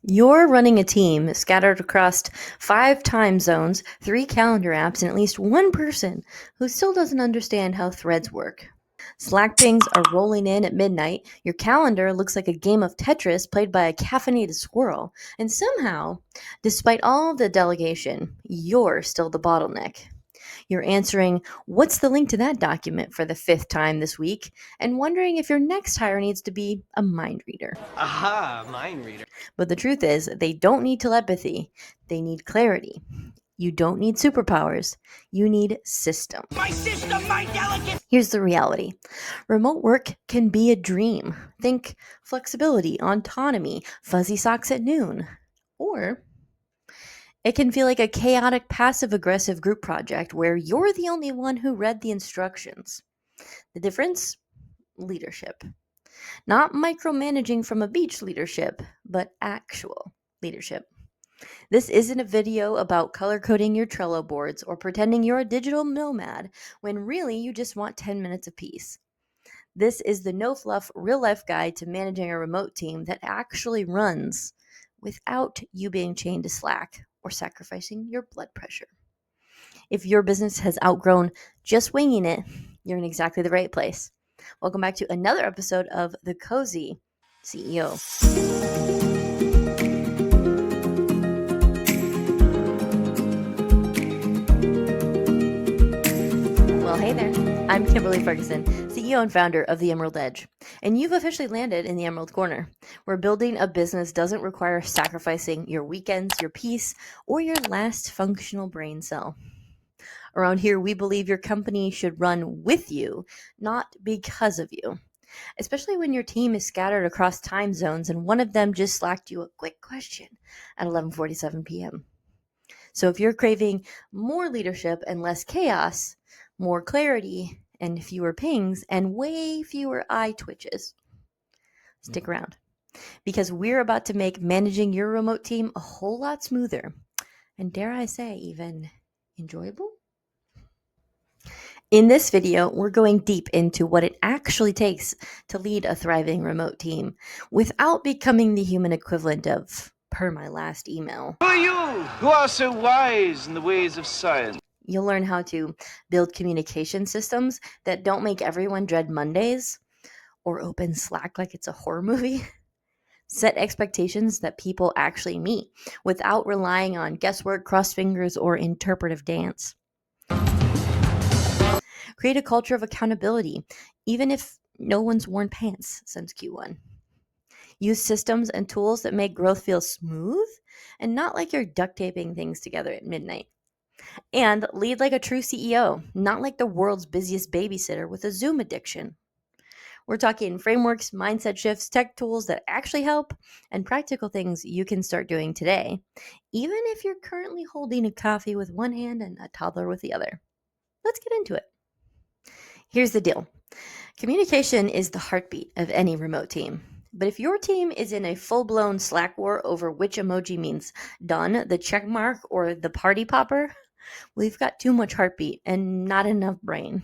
You're running a team scattered across 5 time zones, 3 calendar apps, and at least one person who still doesn't understand how threads work. Slack pings are rolling in at midnight, your calendar looks like a game of Tetris played by a caffeinated squirrel, and somehow, despite all the delegation, you're still the bottleneck. You're answering, "What's the link to that document?" for the 5th time this week, and wondering if your next hire needs to be a mind reader. Aha, mind reader. But the truth is, they don't need telepathy, they need clarity. You don't need superpowers, you need system. My system, my delegate. Here's the reality. Remote work can be a dream. Think flexibility, autonomy, fuzzy socks at noon. Or it can feel like a chaotic, passive-aggressive group project where you're the only one who read the instructions. The difference? Leadership. Not micromanaging from a beach leadership, but actual leadership. This isn't a video about color coding your Trello boards or pretending you're a digital nomad when really you just want 10 minutes of peace. This is the no fluff, real life guide to managing a remote team that actually runs without you being chained to Slack or sacrificing your blood pressure. If your business has outgrown just winging it, you're in exactly the right place. Welcome back to another episode of The Cozy CEO. Well, hey there. I'm Kimberly Ferguson, CEO and founder of The Emerald Edge, and you've officially landed in the Emerald Corner, where building a business doesn't require sacrificing your weekends, your peace, or your last functional brain cell. Around here, we believe your company should run with you, not because of you. Especially when your team is scattered across time zones and one of them just slacked you a quick question at 11:47 p.m. So if you're craving more leadership and less chaos, more clarity and fewer pings, and way fewer eye twitches, stick around. Because we're about to make managing your remote team a whole lot smoother. And dare I say, even enjoyable? In this video, we're going deep into what it actually takes to lead a thriving remote team without becoming the human equivalent of "per my last email." Who are you who are so wise in the ways of science? You'll learn how to build communication systems that don't make everyone dread Mondays or open Slack like it's a horror movie. Set expectations that people actually meet without relying on guesswork, cross fingers, or interpretive dance. Create a culture of accountability, even if no one's worn pants since Q1. Use systems and tools that make growth feel smooth and not like you're duct taping things together at midnight. And lead like a true CEO, not like the world's busiest babysitter with a Zoom addiction. We're talking frameworks, mindset shifts, tech tools that actually help, and practical things you can start doing today, even if you're currently holding a coffee with one hand and a toddler with the other. Let's get into it. Here's the deal. Communication is the heartbeat of any remote team. But if your team is in a full-blown Slack war over which emoji means done, the check mark, or the party popper, we've got too much heartbeat and not enough brain.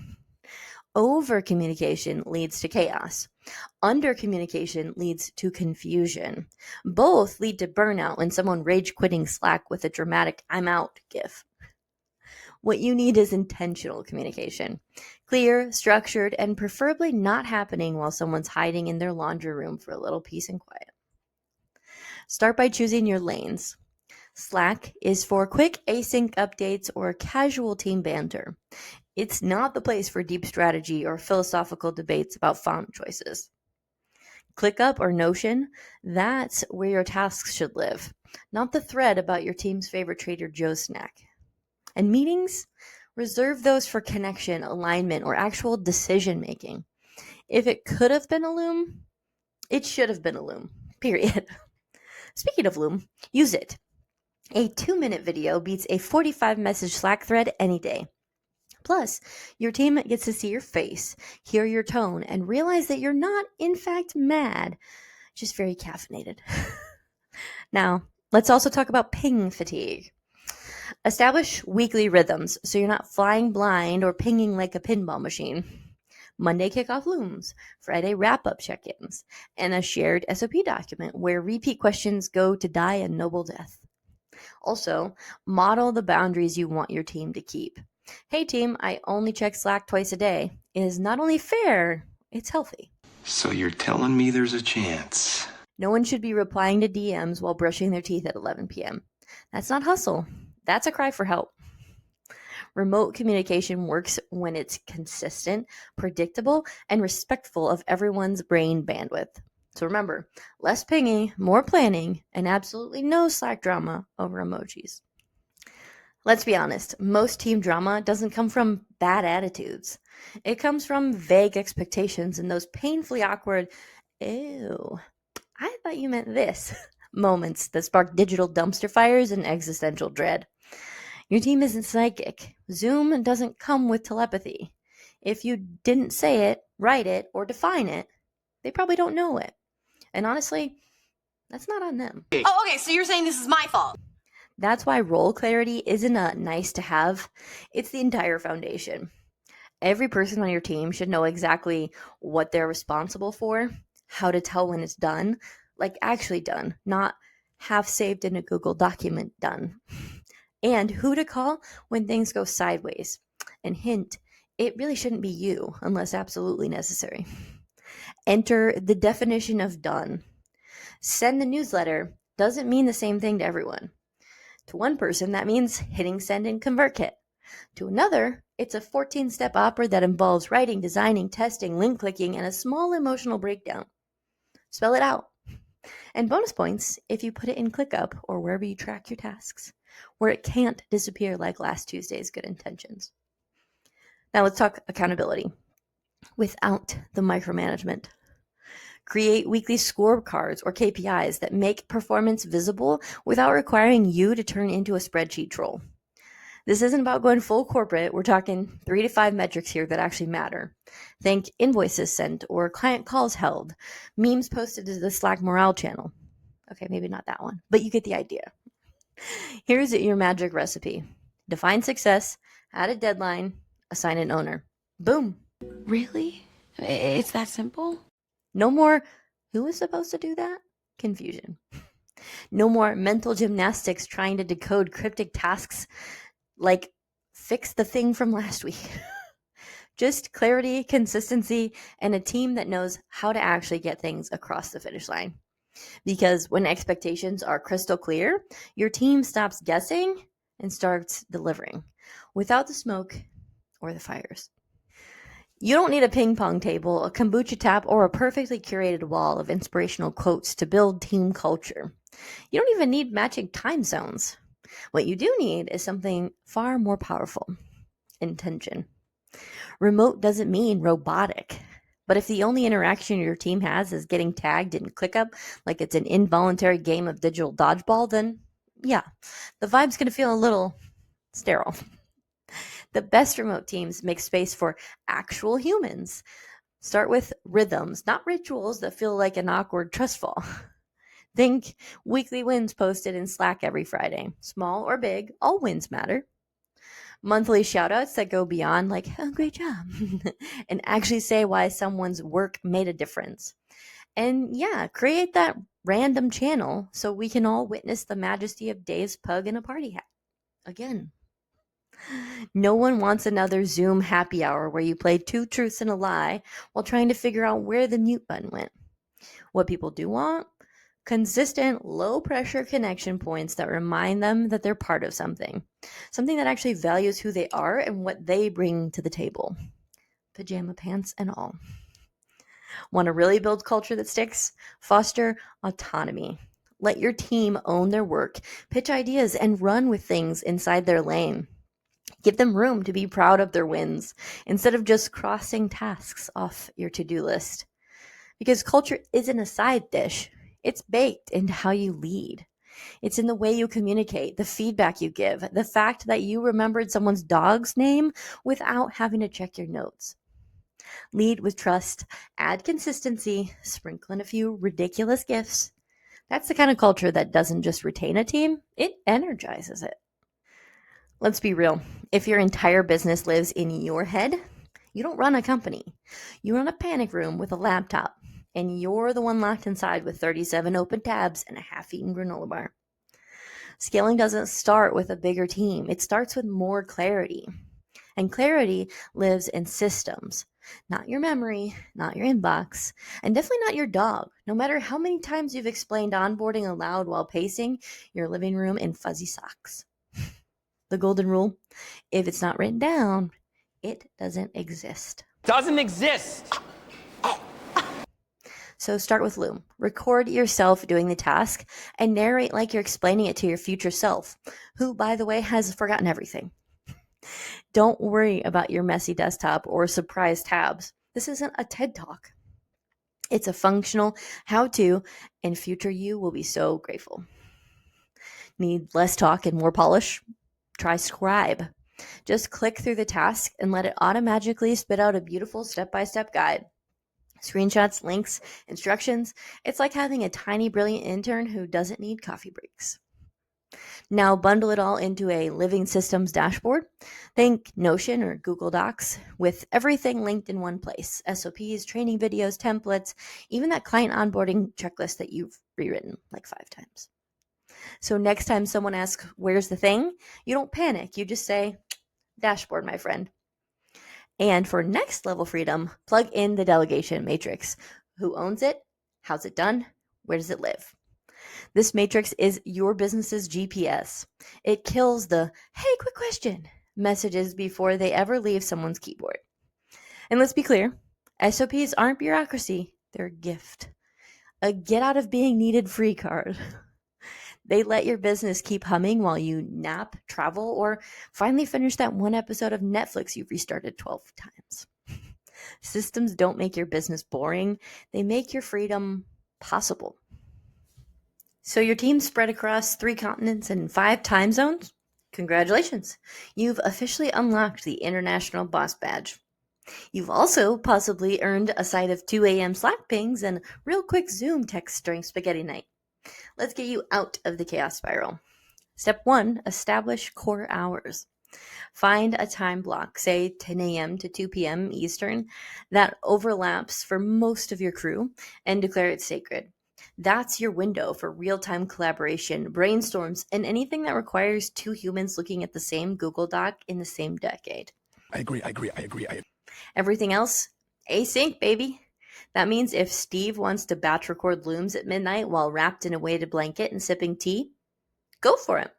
Over-communication leads to chaos. Under-communication leads to confusion. Both lead to burnout when someone rage-quitting Slack with a dramatic "I'm out" gif. What you need is intentional communication. Clear, structured, and preferably not happening while someone's hiding in their laundry room for a little peace and quiet. Start by choosing your lanes. Slack is for quick async updates or casual team banter. It's not the place for deep strategy or philosophical debates about font choices. ClickUp or Notion, that's where your tasks should live, not the thread about your team's favorite Trader Joe's snack. And meetings? Reserve those for connection, alignment, or actual decision making. If it could have been a Loom, it should have been a Loom, period. Speaking of Loom, use it. A 2-minute video beats a 45-message Slack thread any day. Plus, your team gets to see your face, hear your tone, and realize that you're not, in fact, mad, just very caffeinated. Now, let's also talk about ping fatigue. Establish weekly rhythms so you're not flying blind or pinging like a pinball machine. Monday kickoff looms, Friday wrap-up check-ins, and a shared SOP document where repeat questions go to die a noble death. Also, model the boundaries you want your team to keep. Hey team, I only check Slack twice a day is not only fair, it's healthy. So you're telling me there's a chance? No one should be replying to DMs while brushing their teeth at 11 p.m. That's not hustle. That's a cry for help. Remote communication works when it's consistent, predictable, and respectful of everyone's brain bandwidth. So remember, less pinging, more planning, and absolutely no Slack drama over emojis. Let's be honest, most team drama doesn't come from bad attitudes. It comes from vague expectations and those painfully awkward, ew, I thought you meant this moments that spark digital dumpster fires and existential dread. Your team isn't psychic. Zoom doesn't come with telepathy. If you didn't say it, write it, or define it, they probably don't know it. And honestly, that's not on them. Oh, okay, so you're saying this is my fault. That's why role clarity isn't a nice to have, it's the entire foundation. Every person on your team should know exactly what they're responsible for, how to tell when it's done, like actually done, not half saved in a Google document done, and who to call when things go sideways. And hint, it really shouldn't be you unless absolutely necessary. Enter the definition of done. Send the newsletter doesn't mean the same thing to everyone. To one person, that means hitting send in ConvertKit. To another, it's a 14-step opera that involves writing, designing, testing, link clicking, and a small emotional breakdown. Spell it out. And bonus points if you put it in ClickUp or wherever you track your tasks, where it can't disappear like last Tuesday's good intentions. Now let's talk accountability without the micromanagement. Create weekly scorecards or KPIs that make performance visible without requiring you to turn into a spreadsheet troll. This isn't about going full corporate. We're talking 3 to 5 metrics here that actually matter. Think invoices sent or client calls held, memes posted to the Slack morale channel. Okay, maybe not that one, but you get the idea. Here's your magic recipe. Define success, add a deadline, assign an owner. Boom. Really? It's that simple? No more, who is supposed to do that? Confusion. No more mental gymnastics trying to decode cryptic tasks like fix the thing from last week. Just clarity, consistency, and a team that knows how to actually get things across the finish line. Because when expectations are crystal clear, your team stops guessing and starts delivering without the smoke or the fires. You don't need a ping pong table, a kombucha tap, or a perfectly curated wall of inspirational quotes to build team culture. You don't even need matching time zones. What you do need is something far more powerful: intention. Remote doesn't mean robotic. But if the only interaction your team has is getting tagged in ClickUp like it's an involuntary game of digital dodgeball, then yeah, the vibe's going to feel a little sterile. The best remote teams make space for actual humans. Start with rhythms, not rituals that feel like an awkward trust fall. Think weekly wins posted in Slack every Friday. Small or big, all wins matter. Monthly shoutouts that go beyond like, oh, great job, and actually say why someone's work made a difference. And yeah, create that random channel so we can all witness the majesty of Dave's pug in a party hat. Again, no one wants another Zoom happy hour where you play 2 truths and a lie while trying to figure out where the mute button went. What people do want? Consistent, low-pressure connection points that remind them that they're part of something that actually values who they are and what they bring to the table, pajama pants and all. Want to really build culture that sticks? Foster autonomy. Let your team own their work, pitch ideas, and run with things inside their lane. Give them room to be proud of their wins instead of just crossing tasks off your to-do list. Because culture isn't a side dish. It's baked into how you lead. It's in the way you communicate, the feedback you give, the fact that you remembered someone's dog's name without having to check your notes. Lead with trust, add consistency, sprinkle in a few ridiculous gifts. That's the kind of culture that doesn't just retain a team, it energizes it. Let's be real. If your entire business lives in your head, You don't run a company. You run a panic room with a laptop, and you're the one locked inside with 37 open tabs and a half-eaten granola bar. Scaling doesn't start with a bigger team. It starts with more clarity. And clarity lives in systems, not your memory, not your inbox, and definitely not your dog. No matter how many times you've explained onboarding aloud while pacing your living room in fuzzy socks. The golden rule: if it's not written down, it doesn't exist. Doesn't exist. So start with Loom. Record yourself doing the task and narrate like you're explaining it to your future self, who, by the way, has forgotten everything. Don't worry about your messy desktop or surprise tabs. This isn't a TED Talk. It's a functional how-to, and future you will be so grateful. Need less talk and more polish? Try Scribe. Just click through the task and let it automatically spit out a beautiful step-by-step guide. Screenshots, links, instructions. It's like having a tiny, brilliant intern who doesn't need coffee breaks. Now bundle it all into a living systems dashboard. Think Notion or Google Docs with everything linked in one place. SOPs, training videos, templates, even that client onboarding checklist that you've rewritten like 5 times. So next time someone asks, where's the thing? You don't panic. You just say, dashboard, my friend. And for next level freedom, plug in the delegation matrix. Who owns it? How's it done? Where does it live? This matrix is your business's GPS. It kills the, hey, quick question, messages before they ever leave someone's keyboard. And let's be clear, SOPs aren't bureaucracy, they're a gift. A get out of being needed free card. They let your business keep humming while you nap, travel, or finally finish that one episode of Netflix you've restarted 12 times. Systems don't make your business boring. They make your freedom possible. So your team's spread across 3 continents and 5 time zones? Congratulations. You've officially unlocked the International Boss Badge. You've also possibly earned a side of 2 a.m. Slack pings and real quick Zoom texts during spaghetti night. Let's get you out of the chaos spiral. Step 1, establish core hours. Find a time block, say 10 a.m. to 2 p.m. Eastern, that overlaps for most of your crew, and declare it sacred. That's your window for real-time collaboration, brainstorms, and anything that requires 2 humans looking at the same Google Doc in the same decade. I agree. Everything else, async, baby. That means if Steve wants to batch record looms at midnight while wrapped in a weighted blanket and sipping tea, go for it.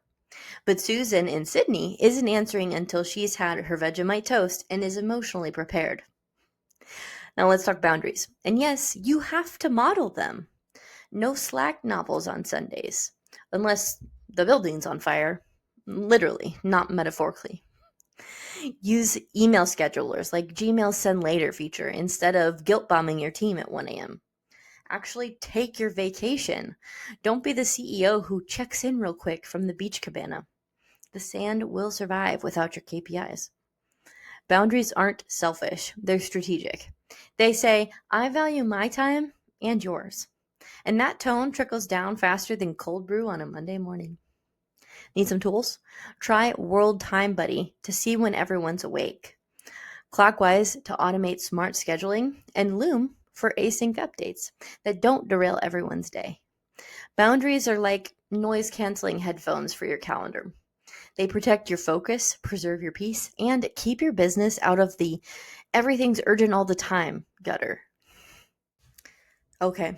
But Susan in Sydney isn't answering until she's had her Vegemite toast and is emotionally prepared. Now let's talk boundaries. And yes, you have to model them. No Slack novels on Sundays, unless the building's on fire. Literally, not metaphorically. Use email schedulers like Gmail's Send Later feature instead of guilt bombing your team at 1 a.m. Actually take your vacation. Don't be the CEO who checks in real quick from the beach cabana. The sand will survive without your KPIs. Boundaries aren't selfish, they're strategic. They say, I value my time and yours. And that tone trickles down faster than cold brew on a Monday morning. Need some tools? Try World Time Buddy to see when everyone's awake. Clockwise to automate smart scheduling, and Loom for async updates that don't derail everyone's day. Boundaries are like noise-canceling headphones for your calendar. They protect your focus, preserve your peace, and keep your business out of the everything's urgent all the time gutter. Okay,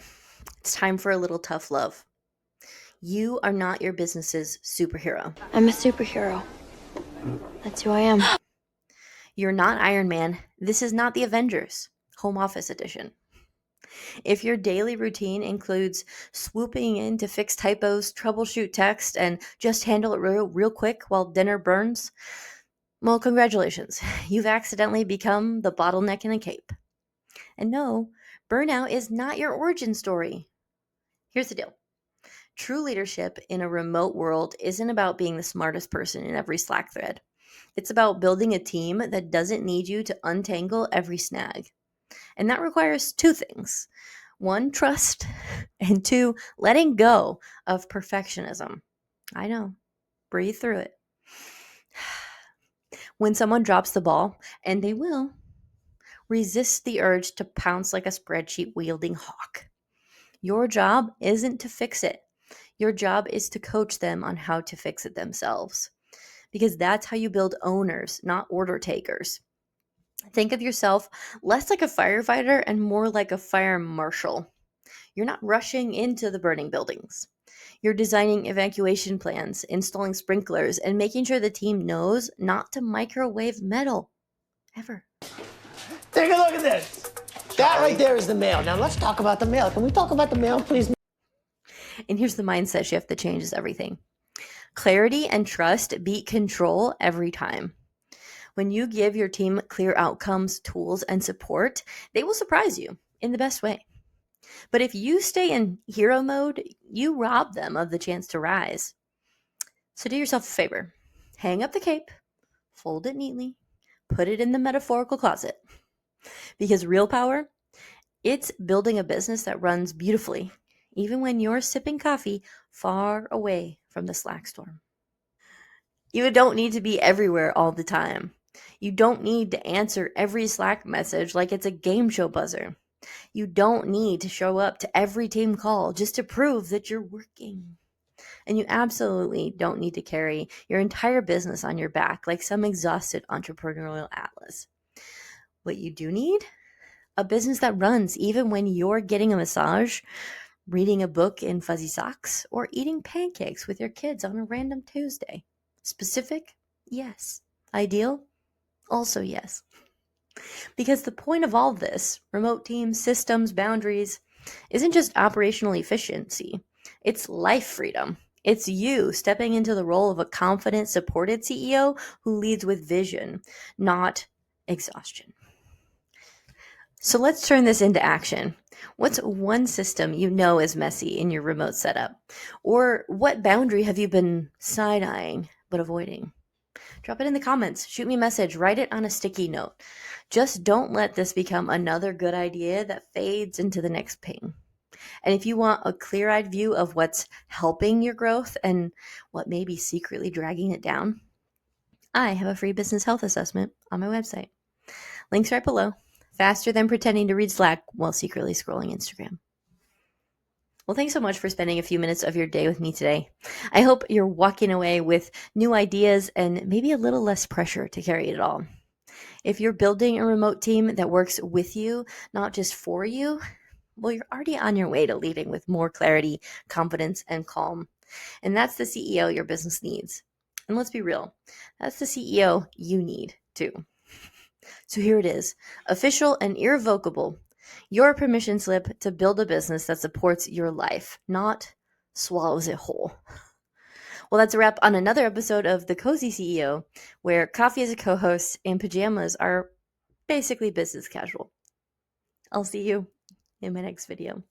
it's time for a little tough love. You are not your business's superhero. I'm a superhero. That's who I am. You're not Iron Man. This is not the Avengers, Home Office Edition. If your daily routine includes swooping in to fix typos, troubleshoot text, and just handle it real quick while dinner burns, well, congratulations. You've accidentally become the bottleneck in a cape. And no, burnout is not your origin story. Here's the deal. True leadership in a remote world isn't about being the smartest person in every Slack thread. It's about building a team that doesn't need you to untangle every snag. And that requires 2 things. 1, trust, and 2, letting go of perfectionism. I know. Breathe through it. When someone drops the ball, and they will, Resist the urge to pounce like a spreadsheet wielding hawk. Your job isn't to fix it. Your job is to coach them on how to fix it themselves. Because that's how you build owners, not order takers. Think of yourself less like a firefighter and more like a fire marshal. You're not rushing into the burning buildings. You're designing evacuation plans, installing sprinklers, and making sure the team knows not to microwave metal. Ever. Take a look at this. That right there is the mail. Now let's talk about the mail. Can we talk about the mail, please? And here's the mindset shift that changes everything. Clarity and trust beat control every time. When you give your team clear outcomes, tools, and support, they will surprise you in the best way. But if you stay in hero mode, you rob them of the chance to rise. So do yourself a favor. Hang up the cape, fold it neatly, put it in the metaphorical closet. Because real power, it's building a business that runs beautifully, even when you're sipping coffee far away from the Slack storm. You don't need to be everywhere all the time. You don't need to answer every Slack message like it's a game show buzzer. You don't need to show up to every team call just to prove that you're working. And you absolutely don't need to carry your entire business on your back like some exhausted entrepreneurial atlas. What you do need? A business that runs even when you're getting a massage, reading a book in fuzzy socks, or eating pancakes with your kids on a random Tuesday. Specific? Yes. Ideal? Also yes. Because the point of all this, remote teams, systems, boundaries, isn't just operational efficiency. It's life freedom. It's you stepping into the role of a confident, supported CEO who leads with vision, not exhaustion. So let's turn this into action. What's one system you know is messy in your remote setup? Or what boundary have you been side-eyeing but avoiding? Drop it in the comments. Shoot me a message. Write it on a sticky note. Just don't let this become another good idea that fades into the next ping. And if you want a clear-eyed view of what's helping your growth and what may be secretly dragging it down, I have a free business health assessment on my website. Links right below. Faster than pretending to read Slack while secretly scrolling Instagram. Well, thanks so much for spending a few minutes of your day with me today. I hope you're walking away with new ideas and maybe a little less pressure to carry it all. If you're building a remote team that works with you, not just for you, well, you're already on your way to leading with more clarity, confidence, and calm. And that's the CEO your business needs. And let's be real, that's the CEO you need too. So here it is, official and irrevocable, your permission slip to build a business that supports your life, not swallows it whole. Well, that's a wrap on another episode of The Cozy CEO, where coffee is a co-host and pajamas are basically business casual. I'll see you in my next video.